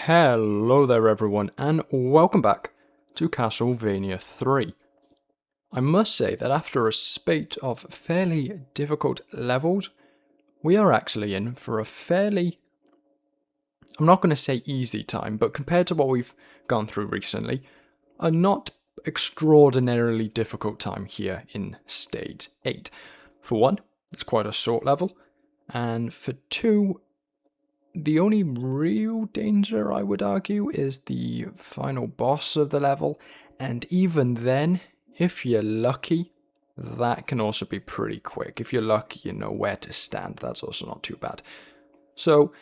Hello there everyone, and welcome back to Castlevania 3. I must say that after a spate of fairly difficult levels, we are actually in for a fairly, I'm not going to say easy time, but compared to what we've gone through recently, a not extraordinarily difficult time here in Stage 8. For one, it's quite a short level, and for two, the only real danger, I would argue, is the final boss of the level, and even then, if you're lucky, that can also be pretty quick. If you're lucky, you know where to stand, that's also not too bad. So,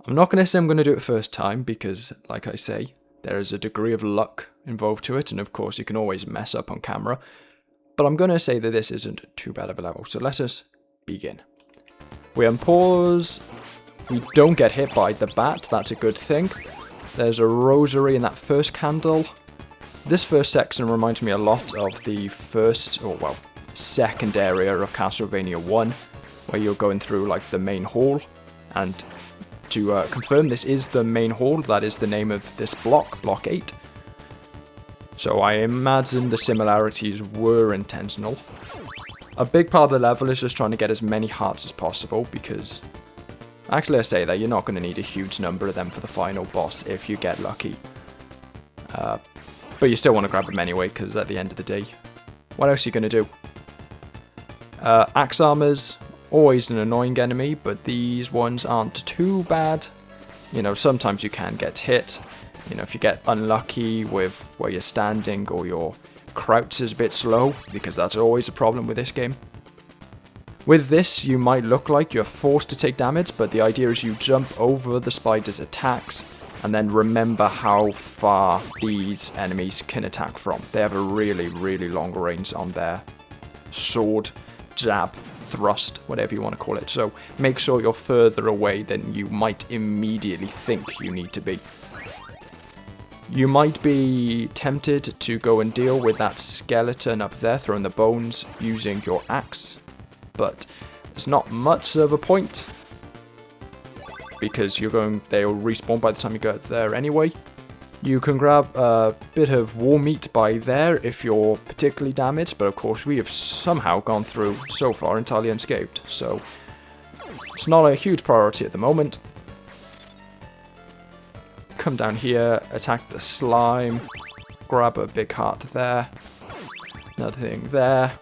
I'm not going to say I'm going to do it first time, because, like I say, there is a degree of luck involved to it, and of course you can always mess up on camera, but I'm going to say that this isn't too bad of a level, so let us begin. We unpause. We don't get hit by the bat, that's a good thing. There's a rosary in that first candle. This first section reminds me a lot of the second area of Castlevania 1, where you're going through like the main hall. And to confirm, this is the main hall, that is the name of this block, Block 8. So I imagine the similarities were intentional. A big part of the level is just trying to get as many hearts as possible, because actually, I say that you're not going to need a huge number of them for the final boss if you get lucky. But you still want to grab them anyway, because at the end of the day, what else are you going to do? Axe armors, always an annoying enemy, but these ones aren't too bad. You know, sometimes you can get hit. You know, if you get unlucky with where you're standing or your crouch is a bit slow, because that's always a problem with this game. With this, you might look like you're forced to take damage, but the idea is you jump over the spider's attacks, and then remember how far these enemies can attack from. They have a really, really long range on their sword, jab, thrust, whatever you want to call it. So make sure you're further away than you might immediately think you need to be. You might be tempted to go and deal with that skeleton up there, throwing the bones, using your axe. But there's not much of a point, because they'll respawn by the time you get there anyway. You can grab a bit of war meat by there if you're particularly damaged, but of course we have somehow gone through so far entirely unscathed, so it's not a huge priority at the moment. Come down here, attack the slime, grab a big heart there, another thing there.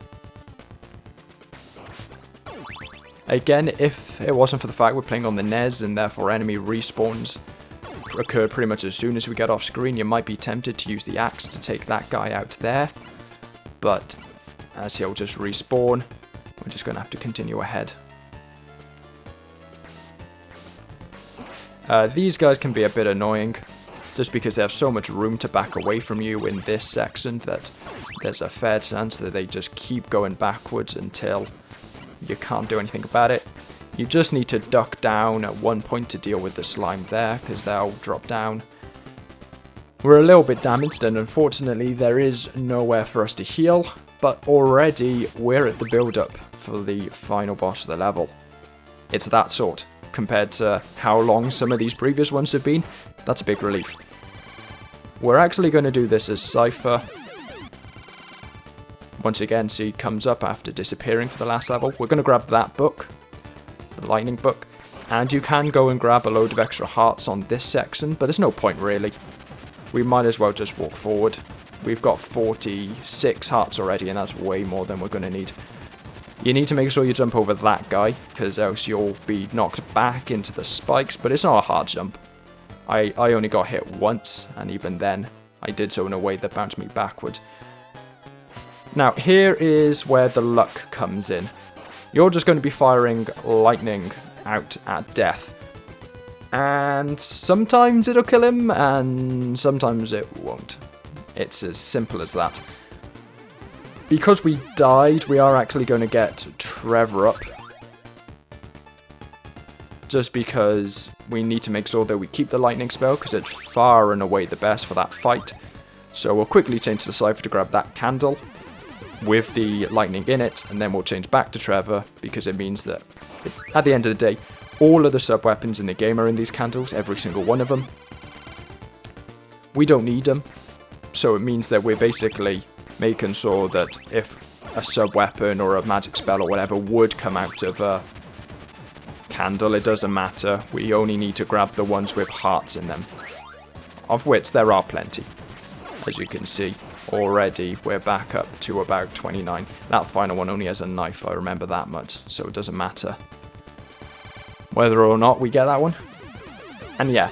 Again, if it wasn't for the fact we're playing on the NES and therefore enemy respawns occur pretty much as soon as we get off screen, you might be tempted to use the axe to take that guy out there. But as he'll just respawn, we're just going to have to continue ahead. These guys can be a bit annoying, just because they have so much room to back away from you in this section that there's a fair chance that they just keep going backwards until you can't do anything about it. You just need to duck down at one point to deal with the slime there, because they'll drop down. We're a little bit damaged, and unfortunately there is nowhere for us to heal, but already we're at the build-up for the final boss of the level. It's that sort. Compared to how long some of these previous ones have been, that's a big relief. We're actually going to do this as Cypher. Once again, she comes up after disappearing for the last level. We're going to grab that book, the lightning book, and you can go and grab a load of extra hearts on this section, but there's no point really. We might as well just walk forward. We've got 46 hearts already, and that's way more than we're going to need. You need to make sure you jump over that guy, because else you'll be knocked back into the spikes, but it's not a hard jump. I only got hit once, and even then, I did so in a way that bounced me backwards. Now, here is where the luck comes in. You're just going to be firing lightning out at death. And sometimes it'll kill him, and sometimes it won't. It's as simple as that. Because we died, we are actually going to get Trevor up. Just because we need to make sure that we keep the lightning spell, because it's far and away the best for that fight. So we'll quickly change to Cypher to grab that candle with the lightning in it, and then we'll change back to Trevor, because it means that at the end of the day, all of the sub-weapons in the game are in these candles, every single one of them. we don't need them. So it means that we're basically making sure that if a sub-weapon or a magic spell or whatever would come out of a candle, it doesn't matter. We only need to grab the ones with hearts in them, of which there are plenty. As you can see, already we're back up to about 29. That final one only has a knife, I remember that much, so it doesn't matter whether or not we get that one. And yeah,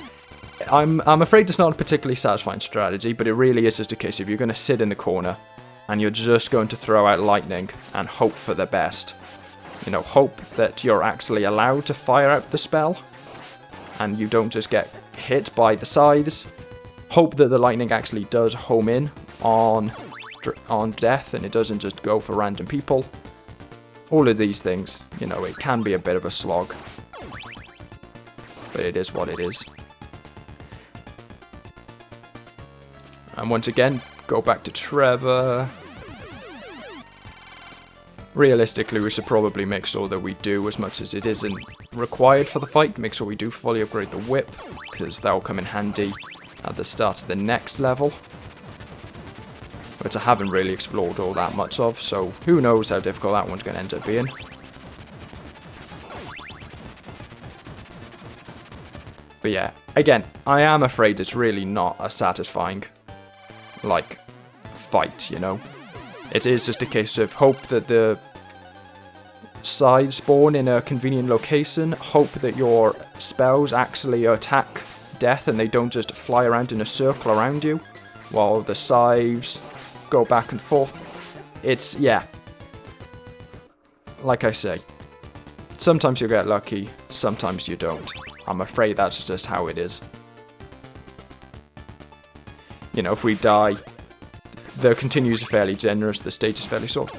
I'm afraid it's not a particularly satisfying strategy, but it really is just a case of you're going to sit in the corner and you're just going to throw out lightning and hope for the best. You know, hope that you're actually allowed to fire out the spell and you don't just get hit by the scythes. Hope that the lightning actually does home in on death and it doesn't just go for random people. All of these things, you know, it can be a bit of a slog, but it is what it is. And once again, go back to Trevor. Realistically, we should probably make sure that we do, as much as it isn't required for the fight, make sure we do fully upgrade the whip, because that will come in handy at the start of the next level, which I haven't really explored all that much of, so who knows how difficult that one's going to end up being. But yeah, again, I am afraid it's really not a satisfying, like, fight, you know. It is just a case of hope that the scythes spawn in a convenient location, hope that your spells actually attack death and they don't just fly around in a circle around you, while the scythes go back and forth. It's, yeah. Like I say, sometimes you get lucky, sometimes you don't. I'm afraid that's just how it is. You know, if we die, the continues are fairly generous, the stage is fairly short.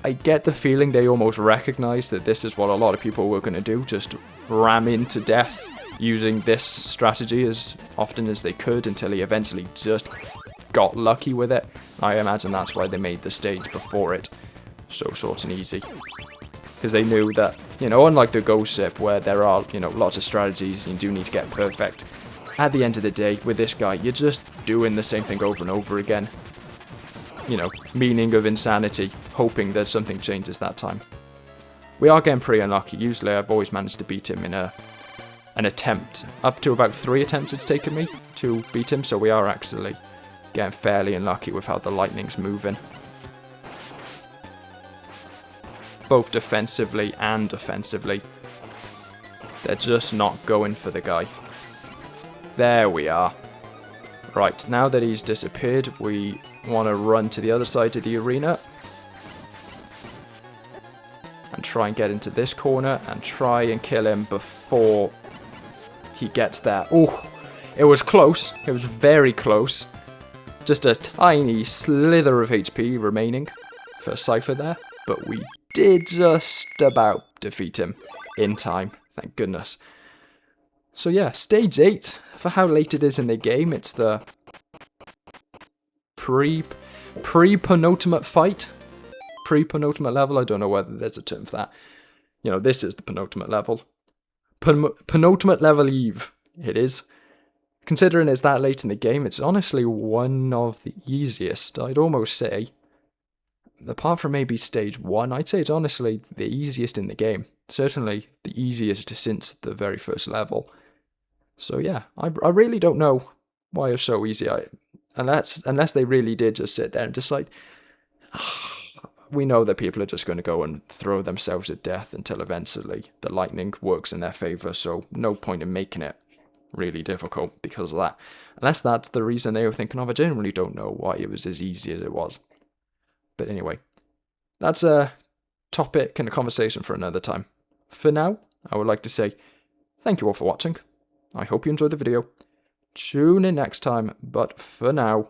I get the feeling they almost recognise that this is what a lot of people were going to do, just ram into death using this strategy as often as they could until he eventually just got lucky with it. I imagine that's why they made the stage before it so short and easy. Because they knew that, you know, unlike the Ghost Ship where there are, you know, lots of strategies and you do need to get perfect, at the end of the day, with this guy, you're just doing the same thing over and over again. You know, meaning of insanity, hoping that something changes that time. We are getting pretty unlucky. Usually I've always managed to beat him in an attempt. Up to about 3 attempts it's taken me to beat him, so we are actually getting fairly unlucky with how the lightning's moving. Both defensively and offensively. They're just not going for the guy. There we are. Right, now that he's disappeared, we want to run to the other side of the arena and try and get into this corner and try and kill him before he gets there. Oh, it was close. It was very close. Just a tiny slither of HP remaining for Cypher there, but we did just about defeat him in time, thank goodness. So yeah, stage 8, for how late it is in the game, it's the pre-penultimate fight. Pre-penultimate level, I don't know whether there's a term for that. You know, this is the penultimate level. Penultimate level Eve, it is. Considering it's that late in the game, it's honestly one of the easiest, I'd almost say. Apart from maybe stage 1, I'd say it's honestly the easiest in the game. Certainly the easiest since the very first level. So yeah, I really don't know why it's so easy. Unless they really did just sit there and decide, we know that people are just going to go and throw themselves at death until eventually the lightning works in their favour, so no point in making it really difficult because of that. Unless that's the reason they were thinking of, I genuinely don't know why it was as easy as it was. But anyway, that's a topic and a conversation for another time. For now, I would like to say thank you all for watching. I hope you enjoyed the video. Tune in next time, but for now,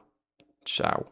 ciao.